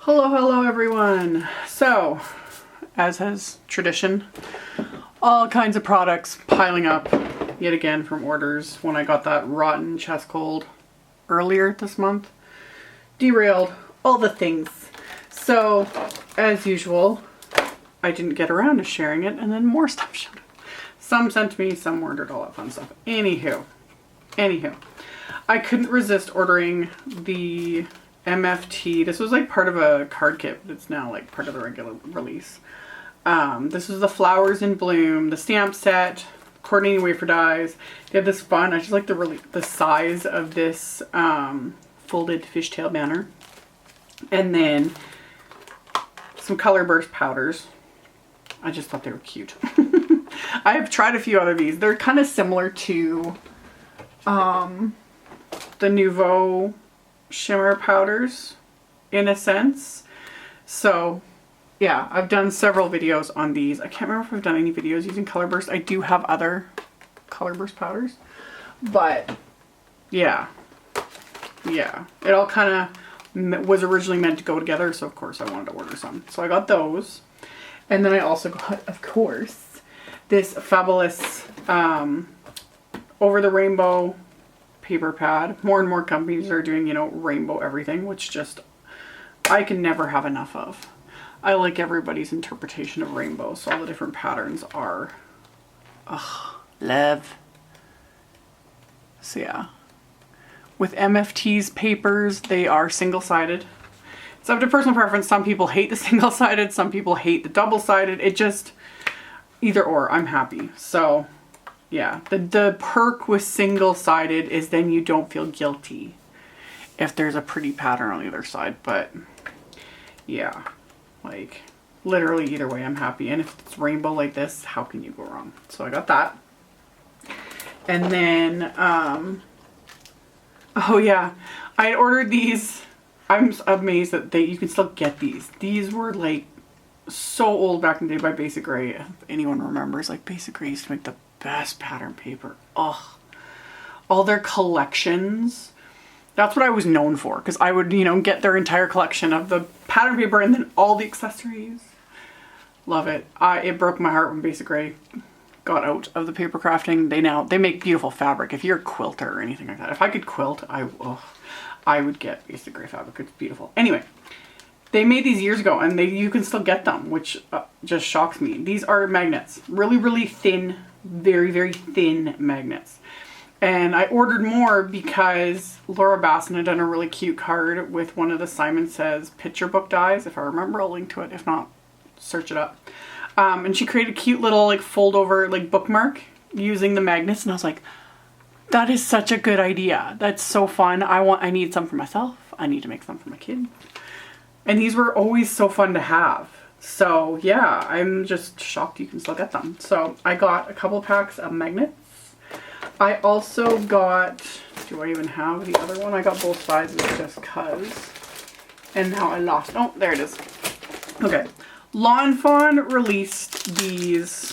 Hello everyone. So, as has tradition, all kinds of products piling up yet again from orders when I got that rotten chest cold earlier this month. Derailed all the things. So, as usual, I didn't get around to sharing it, and then more stuff showed up. Some sent to me, some ordered, all that fun stuff. Anywho, I couldn't resist ordering the MFT. This was like part of a card kit, but it's now like part of the regular release. This was the Flowers in Bloom, the stamp set, coordinating wafer dies. They have this fun, I just like the size of this folded fishtail banner. And then some color burst powders. I just thought they were cute. I have tried a few other of these. They're kind of similar to the Nouveau shimmer powders in a sense. So yeah, I've done several videos on these. I can't remember if I've done any videos using color burst. I do have other color burst powders, but yeah, it all kind of was originally meant to go together, so of course I wanted to order some. So I got those, and then I also got, of course, this fabulous over the rainbow paper pad. More and more companies are doing, you know, rainbow everything, which just I can never have enough of. I like everybody's interpretation of rainbow, so all the different patterns are love. So yeah, with MFT's papers, they are single-sided. It's up to personal preference. Some people hate the single-sided, some people hate the double-sided. It just, either or, I'm happy. So yeah, the perk with single-sided is then you don't feel guilty if there's a pretty pattern on the other side. But yeah, like literally either way I'm happy. And if it's rainbow like this, how can you go wrong? So I got that. And then, oh yeah, I had ordered these. I'm amazed that you can still get these. These were like so old back in the day by BasicGrey. If anyone remembers, like BasicGrey used to make the best pattern paper. Oh, all their collections. That's what I was known for, because I would, you know, get their entire collection of the pattern paper and then all the accessories. Love it. It broke my heart when BasicGrey got out of the paper crafting. They make beautiful fabric. If you're a quilter or anything like that, if I could quilt, I would get BasicGrey fabric. It's beautiful. Anyway, they made these years ago, and you can still get them, which just shocks me. These are magnets, really thin, very thin magnets. And I ordered more because Laura Basson had done a really cute card with one of the Simon Says picture book dies. If I remember, I'll link to it. If not, search it up. And she created a cute little like fold over like bookmark using the magnets, and I was like, that is such a good idea. That's so fun. I need some for myself. I need to make some for my kid. And these were always so fun to have. So yeah, I'm just shocked you can still get them. So I got a couple packs of magnets. I also got, do I even have the other one? I got both sizes just cause. And now I lost, oh, there it is. Okay, Fawn released these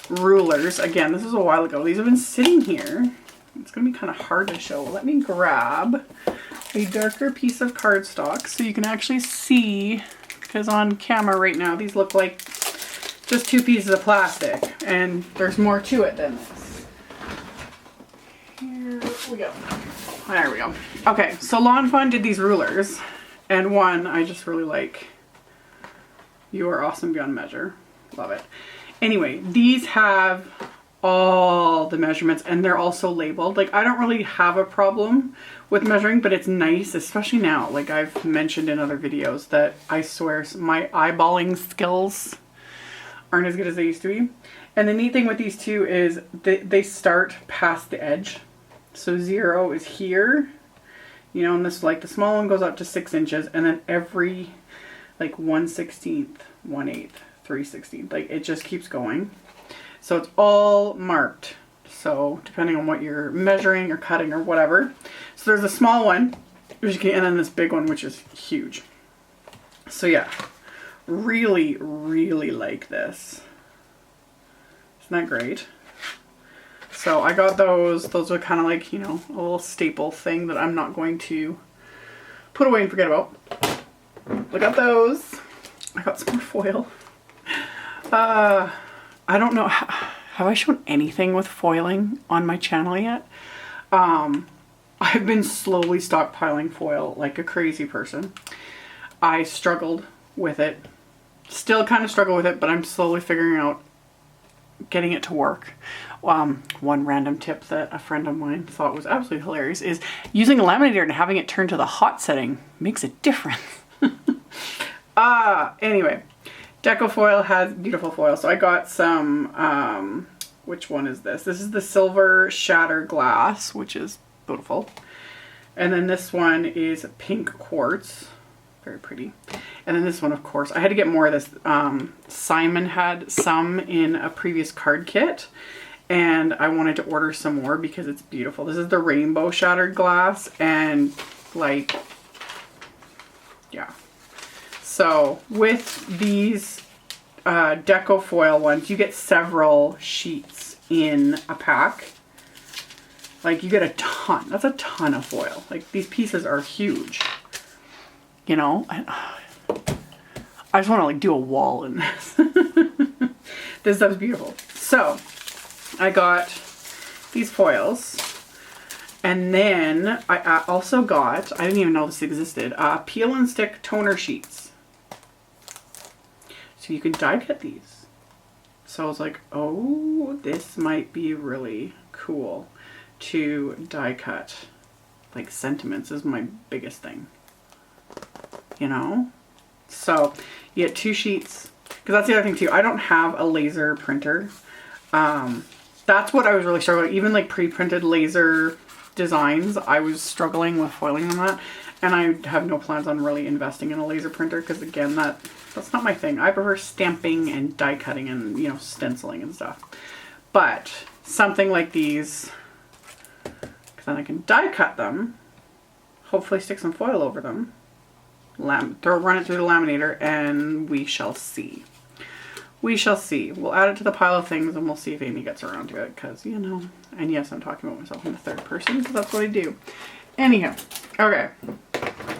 rulers. Again, this is a while ago. These have been sitting here. It's gonna be kind of hard to show. Let me grab a darker piece of cardstock so you can actually see, because on camera right now these look like just two pieces of plastic, and there's more to it than this. Here we go. There we go. Okay, so Fawn did these rulers, and one I just really like. You are awesome beyond measure. Love it. Anyway, these have all the measurements, and they're also labeled. Like, I don't really have a problem with measuring, but it's nice, especially now. Like I've mentioned in other videos that I swear my eyeballing skills aren't as good as they used to be. And the neat thing with these two is they start past the edge. So 0 is here, you know, and this, like the small one goes up to 6 inches, and then every like 1/16, 1/8, 3/16, like it just keeps going. So it's all marked. So depending on what you're measuring or cutting or whatever. So there's a small one, and then this big one, which is huge. So yeah, really like this. Isn't that great? So I got those. Those are kind of like, you know, a little staple thing that I'm not going to put away and forget about. Look at those. I got some more foil. I don't know. Have I shown anything with foiling on my channel yet? I've been slowly stockpiling foil like a crazy person. I struggled with it. Still kind of struggle with it, but I'm slowly figuring out getting it to work. One random tip that a friend of mine thought was absolutely hilarious is using a laminator and having it turn to the hot setting makes a difference. Anyway, Deco Foil has beautiful foil. So I got some, which one is this? This is the silver shatter glass, which is beautiful. And then this one is pink quartz. Very pretty. And then this one, of course, I had to get more of this. Simon had some in a previous card kit, and I wanted to order some more because it's beautiful. This is the rainbow shattered glass, and like, yeah. So with these Deco Foil ones, you get several sheets in a pack. Like, you get a ton. That's a ton of foil. Like, these pieces are huge. You know, I just want to like do a wall in this. This stuff's beautiful. So I got these foils, and then I also got, I didn't even know this existed, peel and stick toner sheets. So you can die cut these. So I was like, oh, this might be really cool to die cut. Like, sentiments is my biggest thing. You know, so you get 2 sheets, because that's the other thing too. I don't have a laser printer. That's what I was really struggling. Even like pre-printed laser designs, I was struggling with foiling them that, and I have no plans on really investing in a laser printer because, again, that's not my thing. I prefer stamping and die cutting and, you know, stenciling and stuff. But something like these, because then I can die cut them, hopefully stick some foil over them. Run it through the laminator, and we shall see. We shall see. We'll add it to the pile of things, and we'll see if Amy gets around to it, because, you know, and yes, I'm talking about myself in the third person, because that's what I do. Anyhow, okay,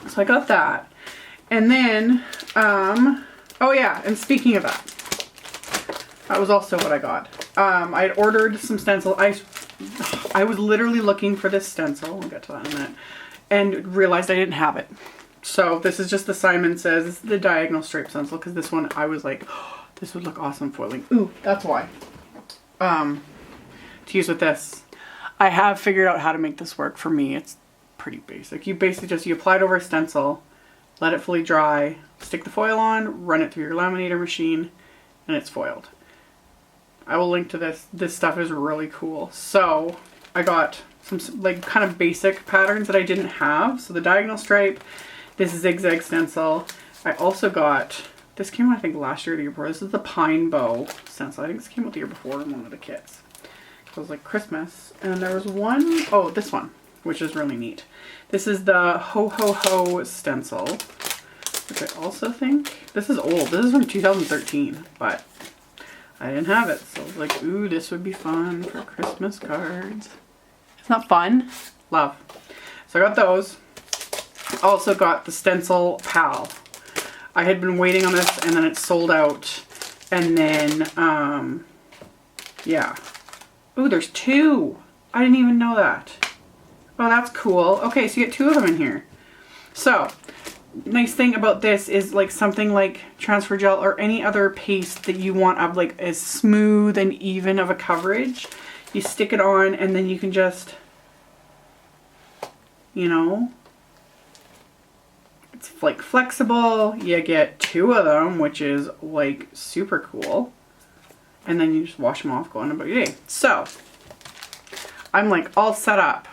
so I got that. And then, oh yeah, and speaking of that was also what I got. I had ordered some stencil. I was literally looking for this stencil, I'll get to that in a minute, and realized I didn't have it. So this is just the Simon Says. This is the diagonal stripe stencil, because this one I was like, oh, this would look awesome foiling. Ooh, that's why. To use with this. I have figured out how to make this work. For me, it's pretty basic. You basically just, you apply it over a stencil, let it fully dry, stick the foil on, run it through your laminator machine, and it's foiled. I will link to this. This stuff is really cool. So I got some like kind of basic patterns that I didn't have. So the diagonal stripe, this zigzag stencil. I also got, this came out I think last year or the year before. This is the pine bow stencil. I think this came out the year before in one of the kits. So it was like Christmas. And there was one, oh, this one, which is really neat. This is the Ho Ho Ho stencil, which I also think, this is old. This is from 2013, but I didn't have it. So I was like, ooh, this would be fun for Christmas cards. It's not fun. Love. So I got those. Also got the Stencil Pal. I had been waiting on this, and then it sold out. And then, yeah. Ooh, there's 2. I didn't even know that. Oh, that's cool. Okay, so you get 2 of them in here. So, nice thing about this is like something like transfer gel or any other paste that you want of like as smooth and even of a coverage. You stick it on, and then you can just, you know, it's like flexible. You get 2 of them, which is like super cool. And then you just wash them off, go on about your day. So I'm like all set up.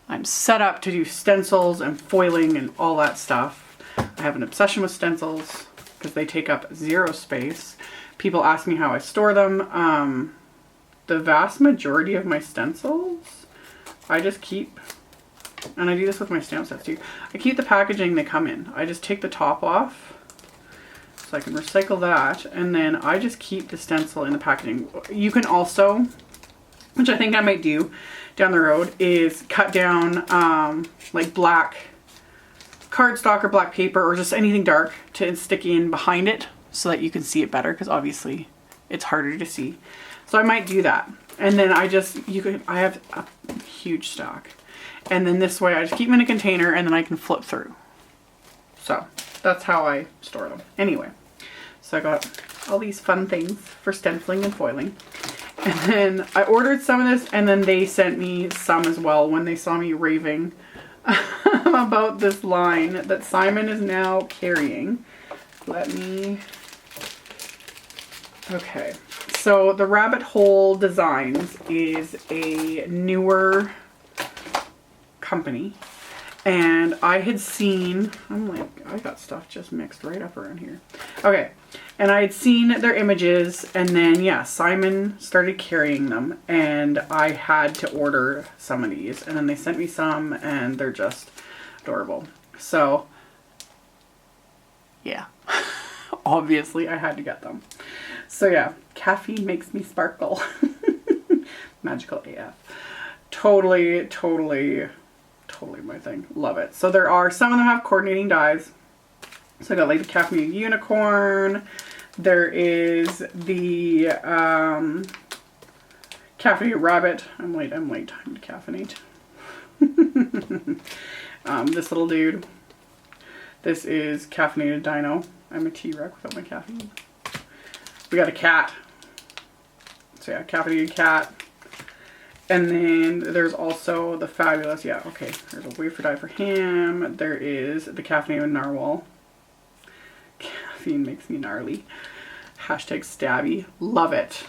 I'm set up to do stencils and foiling and all that stuff. I have an obsession with stencils because they take up 0 space. People ask me how I store them. The vast majority of my stencils, I just keep, and I do this with my stamp sets too, I keep the packaging they come in. I just take the top off so I can recycle that, and then I just keep the stencil in the packaging. You can also, which I think I might do down the road, is cut down like black cardstock or black paper or just anything dark to stick in behind it so that you can see it better, because obviously it's harder to see. So I might do that. And then I have a huge stock. And then this way I just keep them in a container and then I can flip through. So that's how I store them. Anyway, so I got all these fun things for stenciling and foiling. And then I ordered some of this and then they sent me some as well when they saw me raving about this line that Simon is now carrying. Okay. So the Rabbit Hole Designs is a newer company. And I had seen, I'm like, I got stuff just mixed right up around here. Okay, and I had seen their images, and then, yeah, Simon started carrying them, and I had to order some of these. And then they sent me some, and they're just adorable. So, yeah, obviously I had to get them. So, yeah, caffeine makes me sparkle. Magical AF. Totally my thing. Love it. So there are, some of them have coordinating dies. So I got like the caffeinated unicorn. There is the caffeinated rabbit. I'm late time to caffeinate. This little dude. This is caffeinated dino. I'm a T-Rex without my caffeine. We got a cat. So yeah, caffeinated cat. And then there's also the fabulous, yeah, okay, there's a wafer die for him. There is the caffeinated narwhal. Caffeine makes me gnarly. Hashtag stabby. Love it.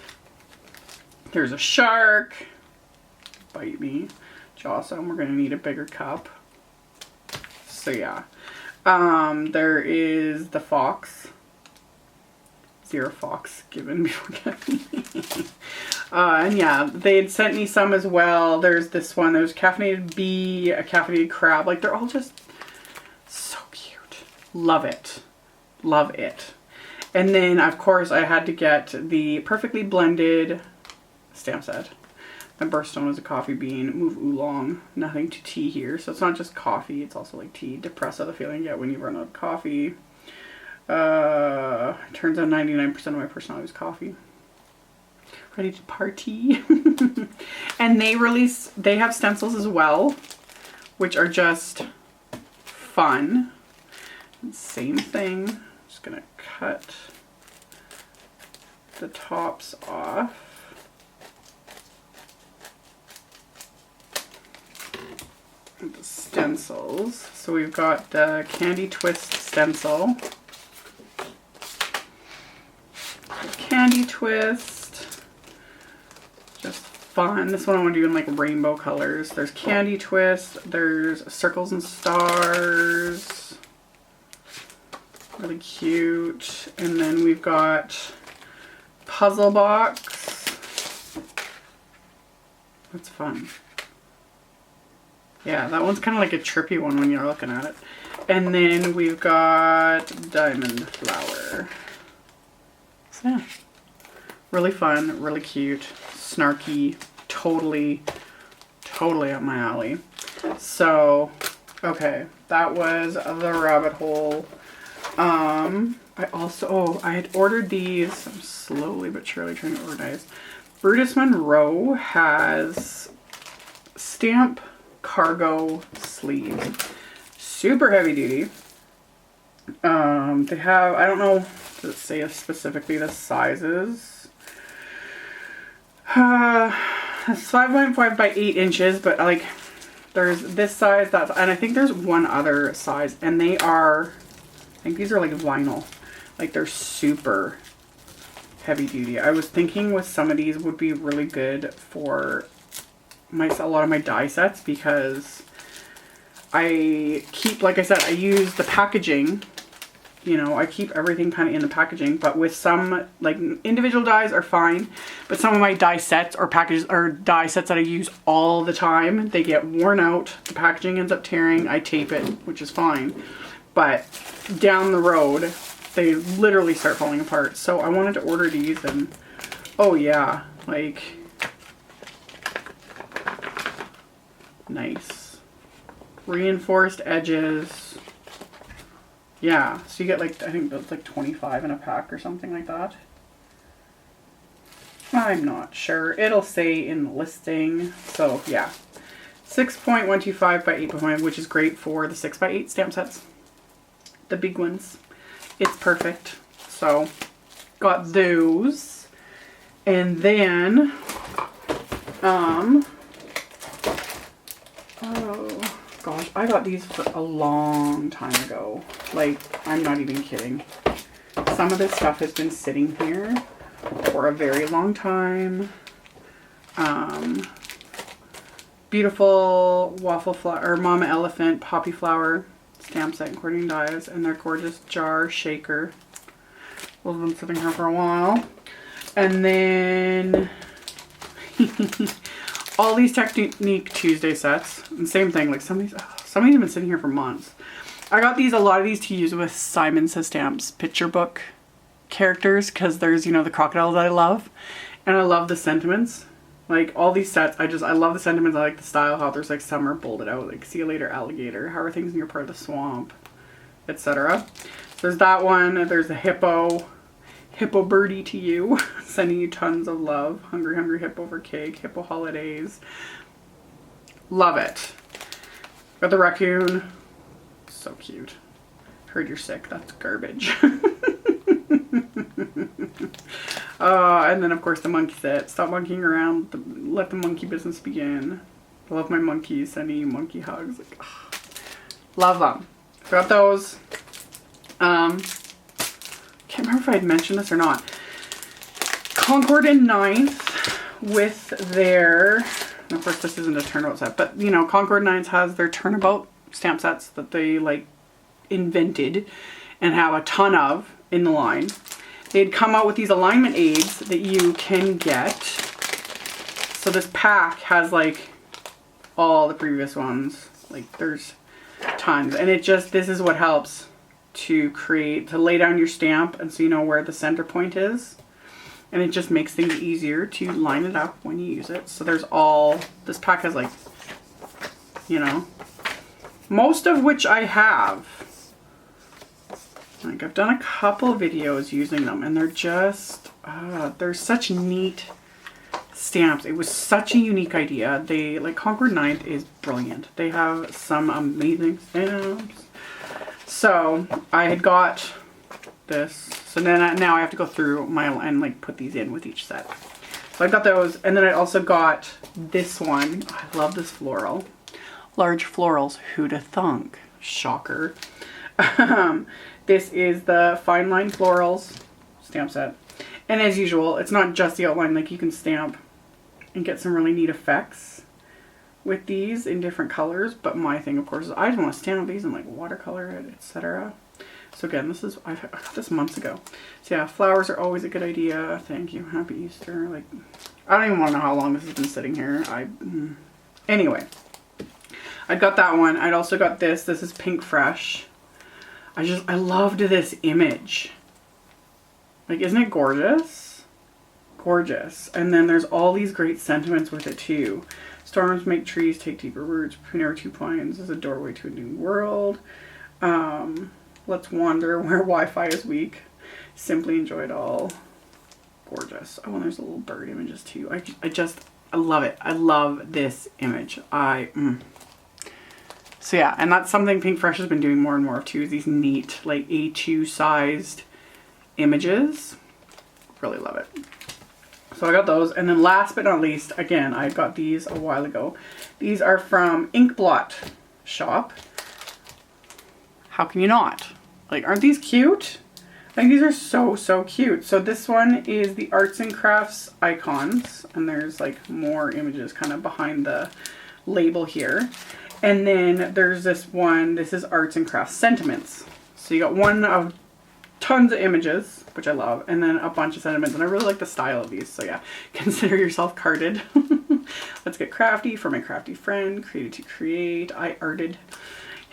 There's a shark. Bite me. Which awesome. We're going to need a bigger cup. So yeah. There is the fox. 0 fox given before caffeine. And yeah, they had sent me some as well. There's this one. There's caffeinated bee, a caffeinated crab. Like, they're all just so cute. Love it. Love it. And then, of course, I had to get the perfectly blended stamp set. My birthstone is a coffee bean. Move oolong. Nothing to tea here. So it's not just coffee. It's also like tea. Depressa, the feeling you get when you run out of coffee. Turns out 99% of my personality is coffee. Ready to party. And they have stencils as well, which are just fun. Same thing. Just gonna cut the tops off. The stencils. So we've got the Candy Twist stencil. Candy Twist. Just fun. This one I want to do in like rainbow colors. There's Candy Twist. There's circles and stars. Really cute. And then we've got Puzzle Box. That's fun. Yeah, that one's kind of like a trippy one when you're looking at it. And then we've got Diamond Flower. So yeah. Really fun, really cute, snarky, totally up my alley. So, okay, that was the rabbit hole. I had ordered these. I'm slowly but surely trying to organize. Brutus Monroe has stamp cargo sleeves. Super heavy duty. They have, I don't know, does it say specifically the sizes? It's 5.5 by 8 inches, but like there's this size, and I think there's one other size, and they are, I think these are like vinyl. Like they're super heavy duty. I was thinking with some of these would be really good for a lot of my die sets, because I keep, like I said, I use the packaging. You know, I keep everything kind of in the packaging, but with some, like, individual dies are fine, but some of my die sets or packages or die sets that I use all the time, they get worn out, the packaging ends up tearing, I tape it, which is fine, but down the road, they literally start falling apart. So I wanted to order these, and oh yeah, like, nice. Reinforced edges. Yeah, so you get like, I think that's like 25 in a pack or something like that. I'm not sure. It'll say in the listing. So yeah, 6.125 by 8.5, which is great for the 6x8 stamp sets. The big ones. It's perfect. So got those. And then, oh gosh, I got these for a long time ago. Like, I'm not even kidding. Some of this stuff has been sitting here for a very long time. Beautiful waffle flower, or Mama Elephant poppy flower stamp set, coordinating dies, and their gorgeous jar shaker. Those have been sitting here for a while. And then all these Technique Tuesday sets, and same thing, like some of these have been sitting here for months. I got these, a lot of these to use with Simon Says Stamps picture book characters, because there's, you know, the crocodiles that I love, and I love the sentiments. Like all these sets, I love the sentiments. I like the style, how there's like summer bolded out, like see you later alligator, how are things in your part of the swamp, etc. So there's that one. There's a hippo birdie to you, sending you tons of love. Hungry hungry hippo for cake, hippo holidays. Love it. Got the raccoon, so cute. Heard you're sick, that's garbage. And then of course the monkey set. Stop monkeying around, let the monkey business begin. I love my monkeys, sending you monkey hugs. Like, oh, love them. Got those. Can't remember if I had mentioned this or not. Concord and Ninth with their, and of course this isn't a turnabout set, but you know, Concord Ninth has their turnabout stamp sets that they like invented and have a ton of in the line. They'd come out with these alignment aids that you can get. So this pack has like all the previous ones. Like there's tons, and it just, this is what helps to lay down your stamp, and so you know where the center point is, and it just makes things easier to line it up when you use it. So there's all, this pack has like, you know, most of which I have. Like I've done a couple videos using them, and they're just, they're such neat stamps. It was such a unique idea. They, like Concord Ninth is brilliant. They have some amazing stamps. So I had got this. So then now I have to go through and like put these in with each set. So I got those, and then I also got this one. I love this floral. Large florals, who'da thunk? Shocker. This is the Fine Line Florals stamp set. And as usual, it's not just the outline, like you can stamp and get some really neat effects with these in different colors. But my thing, of course, is I just want to stamp these and like watercolor it, etc. So again, this is, I got this months ago. So yeah, flowers are always a good idea. Thank you. Happy Easter. Like, I don't even want to know how long this has been sitting here. Anyway, I got that one. I'd also got this. This is Pink Fresh. I loved this image. Like, isn't it gorgeous? Gorgeous. And then there's all these great sentiments with it too. Storms make trees take deeper roots. Between our 2 points is a doorway to a new world. Let's wander where Wi-Fi is weak. Simply enjoy it all. Gorgeous. Oh, and there's little bird images too. I love it. I love this image. So yeah, and that's something Pink Fresh has been doing more and more too, is these neat, like A2 sized images. Really love it. So I got those. And then last but not least, again, I got these a while ago. These are from Inkblot Shop. How can you not? Like, aren't these cute? I think these are so, so cute. So this one is the Arts and Crafts Icons, and there's like more images kind of behind the label here. And then there's this one, this is Arts and Crafts Sentiments. So you got one of tons of images, which I love, and then a bunch of sentiments, and I really like the style of these. So yeah, consider yourself carded. Let's get crafty for my crafty friend. Created to create. I arted.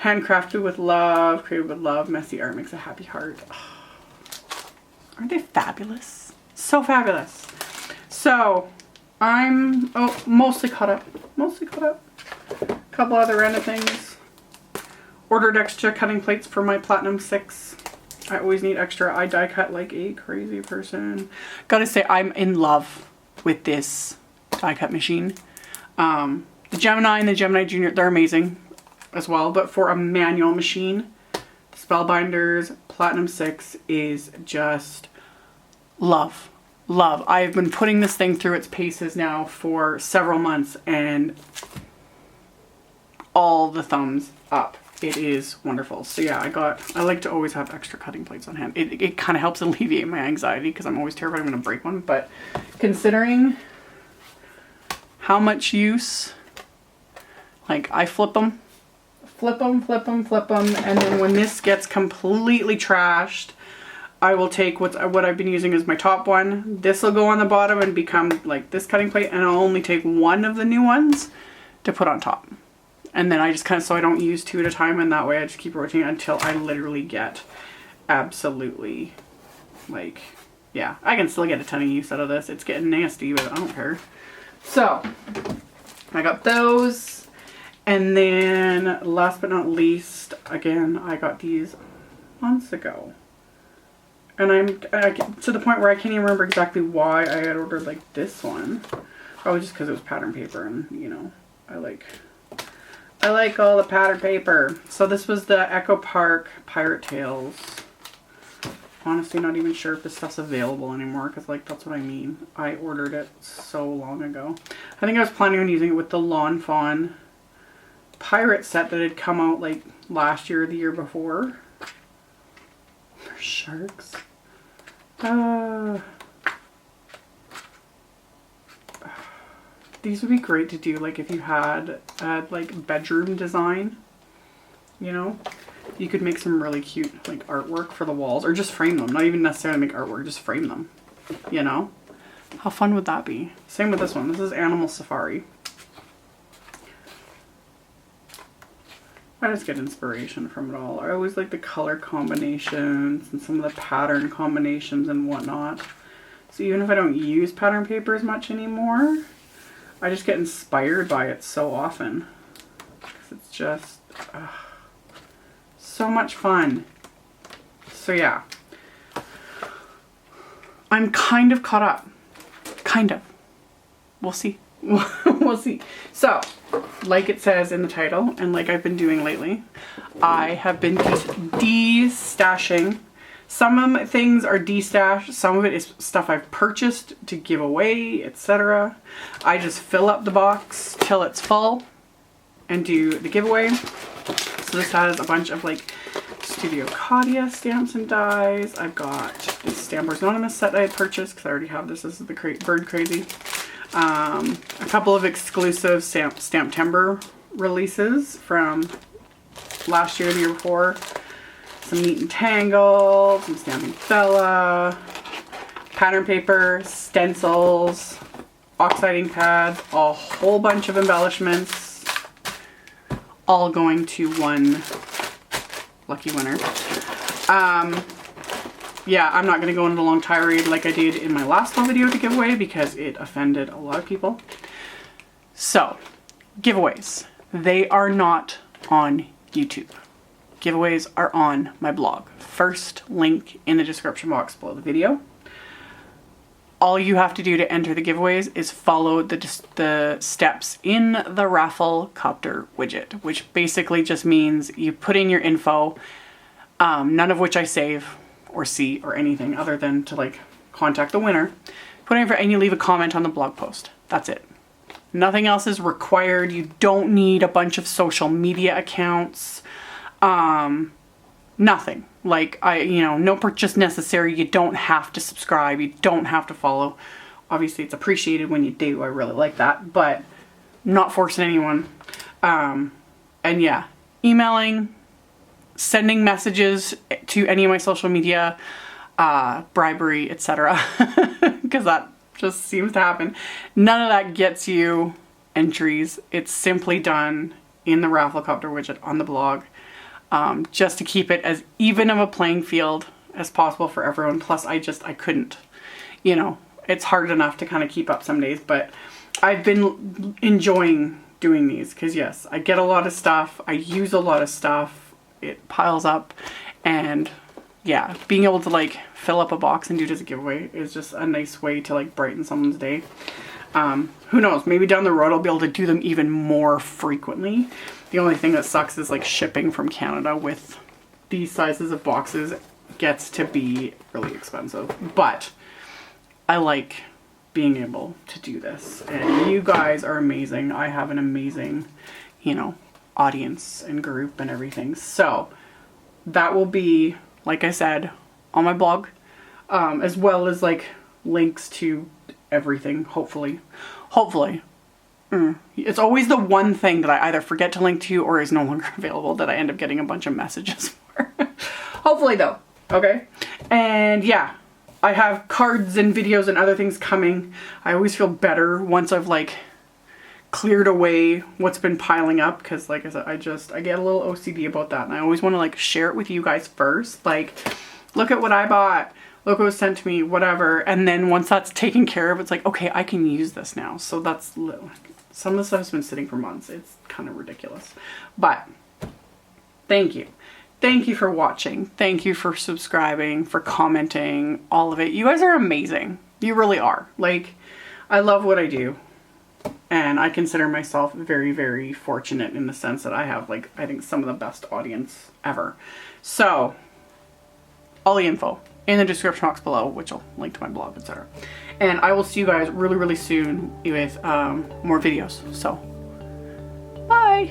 Handcrafted with love. Created with love. Messy art makes a happy heart. Oh, aren't they fabulous? So fabulous. So I'm mostly caught up. Mostly caught up. A couple other random things Ordered extra cutting plates for my Platinum 6. I always need extra. I die cut like a crazy person. Gotta say, I'm in love with this die cut machine. The Gemini and the Gemini Junior, they're amazing as well. But for a manual machine, the Spellbinders Platinum 6 is just love. Love. I've been putting this thing through its paces now for several months and all the thumbs up. It is wonderful. So yeah, I like to always have extra cutting plates on hand. It kind of helps alleviate my anxiety because I'm always terrified I'm going to break one. But considering how much use, like I flip them, and then when this gets completely trashed, I will take what I've been using as my top one. This will go on the bottom and become like this cutting plate, and I'll only take one of the new ones to put on top. And then I just kind of, so I don't use two at a time, and that way I just keep rotating until I literally get absolutely, like, yeah, I can still get a ton of use out of this. It's getting nasty, but I don't care. So, I got those. And then, last but not least, again, I got these months ago. And I'm to the point where I can't even remember exactly why I had ordered, like, this one. Probably just because it was pattern paper, and, you know, I like all the pattern paper. So this was the Echo Park Pirate Tales. Honestly, not even sure if this stuff's available anymore, because like that's what I mean. I ordered it so long ago. I think I was planning on using it with the Lawn Fawn pirate set that had come out like last year or the year before. There's sharks. These would be great to do, like, if you had like, bedroom design, you know? You could make some really cute, like, artwork for the walls, or just frame them. Not even necessarily make artwork, just frame them, you know? How fun would that be? Same with this one. This is Animal Safari. I just get inspiration from it all. I always like the color combinations and some of the pattern combinations and whatnot. So even if I don't use pattern paper as much anymore, I just get inspired by it so often. It's just so much fun. So yeah. I'm kind of caught up. Kind of. We'll see. We'll see. So, like it says in the title, and like I've been doing lately, I have been de-stashing. Some things are de-stashed, some of it is stuff I've purchased to give away, etc. I just fill up the box till it's full and do the giveaway. So this has a bunch of like Studio Claudia stamps and dies. I've got this Stampers Anonymous set I had purchased because I already have this. This is the Bird Crazy. A couple of exclusive Stamptember releases from last year, the year before. Some Neat and Tangled, some Stamping Fella, pattern paper, stencils, oxiding pads, a whole bunch of embellishments, all going to one lucky winner. Yeah, I'm not going to go into a long tirade like I did in my last little video to give away because it offended a lot of people. So, giveaways. They are not on YouTube. Giveaways are on my blog. First link in the description box below the video. All you have to do to enter the giveaways is follow the steps in the Rafflecopter widget, which basically just means you put in your info, none of which I save or see or anything other than to like contact the winner. Put in and you leave a comment on the blog post. That's it. Nothing else is required. You don't need a bunch of social media accounts. Nothing. Like, no purchase necessary. You don't have to subscribe. You don't have to follow. Obviously, it's appreciated when you do. I really like that, but I'm not forcing anyone. And yeah, emailing, sending messages to any of my social media, bribery, etc. Because that just seems to happen. None of that gets you entries. It's simply done in the Rafflecopter widget on the blog. Just to keep it as even of a playing field as possible for everyone. Plus I couldn't, it's hard enough to kind of keep up some days, but I've been enjoying doing these because yes, I get a lot of stuff. I use a lot of stuff. it piles up. And yeah, being able to like fill up a box and do it as a giveaway is just a nice way to like brighten someone's day. Who knows, maybe down the road I'll be able to do them even more frequently. The only thing that sucks is like shipping from Canada with these sizes of boxes gets to be really expensive, but I like being able to do this, and you guys are amazing. I have an amazing, you know, audience and group and everything. So that will be, like I said, on my blog, as well as like links to everything, hopefully. It's always the one thing that I either forget to link to or is no longer available that I end up getting a bunch of messages for. Hopefully though, okay? And yeah, I have cards and videos and other things coming. I always feel better once I've like cleared away what's been piling up, because like I said, I get a little OCD about that, and I always want to like share it with you guys first. Like, look at what I bought, look what was sent to me, whatever. And then once that's taken care of, it's like, okay, I can use this now. So that's some of the stuff's been sitting for months. It's kind of ridiculous, but thank you. Thank you for watching. Thank you for subscribing, for commenting, all of it. You guys are amazing. You really are. Like, I love what I do. And I consider myself very, very fortunate in the sense that I have, like, I think some of the best audience ever. So, all the info in the description box below, which will link to my blog, etc. And I will see you guys really, really soon with more videos. So, bye!